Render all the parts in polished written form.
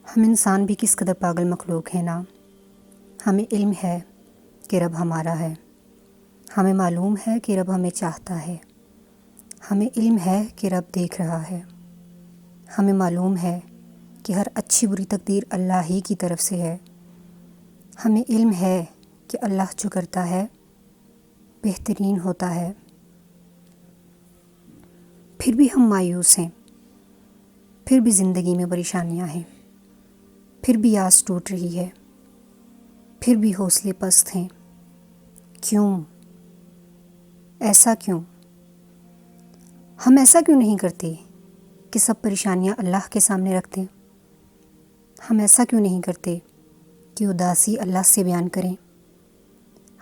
ہم انسان بھی کس قدر پاگل مخلوق ہیں نا۔ ہمیں علم ہے کہ رب ہمارا ہے، ہمیں معلوم ہے کہ رب ہمیں چاہتا ہے، ہمیں علم ہے کہ رب دیکھ رہا ہے، ہمیں معلوم ہے کہ ہر اچھی بری تقدیر اللہ ہی کی طرف سے ہے، ہمیں علم ہے کہ اللہ جو کرتا ہے بہترین ہوتا ہے۔ پھر بھی ہم مایوس ہیں، پھر بھی زندگی میں پریشانیاں ہیں، پھر بھی آس ٹوٹ رہی ہے، پھر بھی حوصلے پست ہیں۔ کیوں؟ ایسا کیوں؟ ہم ایسا کیوں نہیں کرتے کہ سب پریشانیاں اللہ کے سامنے رکھ دیں؟ ہم ایسا کیوں نہیں کرتے کہ اداسی اللہ سے بیان کریں؟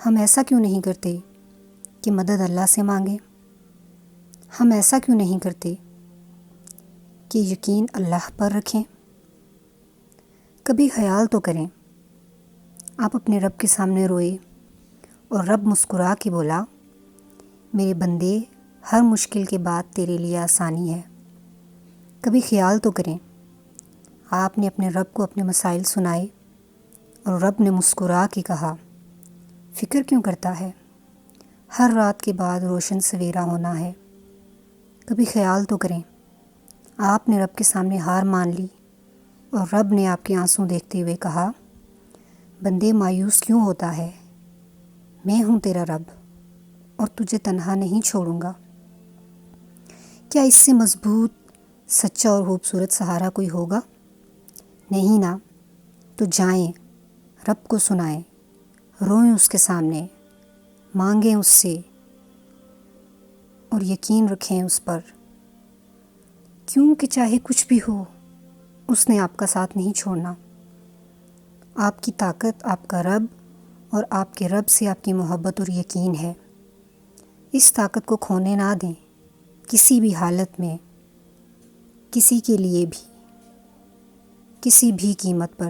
ہم ایسا کیوں نہیں کرتے کہ مدد اللہ سے مانگیں؟ ہم ایسا کیوں نہیں کرتے کہ یقین اللہ پر رکھیں؟ کبھی خیال تو کریں، آپ اپنے رب کے سامنے روئے اور رب مسکرا کے بولا، میرے بندے ہر مشکل کے بعد تیرے لیے آسانی ہے۔ کبھی خیال تو کریں، آپ نے اپنے رب کو اپنے مسائل سنائے اور رب نے مسکرا کے کہا، فکر کیوں کرتا ہے، ہر رات کے بعد روشن سویرا ہونا ہے۔ کبھی خیال تو کریں، آپ نے رب کے سامنے ہار مان لی اور رب نے آپ کے آنسو دیکھتے ہوئے کہا، بندے مایوس کیوں ہوتا ہے، میں ہوں تیرا رب اور تجھے تنہا نہیں چھوڑوں گا۔ کیا اس سے مضبوط، سچا اور خوبصورت سہارا کوئی ہوگا؟ نہیں نا۔ تو جائیں، رب کو سنائیں، روئیں اس کے سامنے، مانگیں اس سے اور یقین رکھیں اس پر، کیونکہ چاہے کچھ بھی ہو اس نے آپ کا ساتھ نہیں چھوڑنا۔ آپ کی طاقت آپ کا رب اور آپ کے رب سے آپ کی محبت اور یقین ہے۔ اس طاقت کو کھونے نہ دیں کسی بھی حالت میں، کسی کے لیے بھی، کسی بھی قیمت پر۔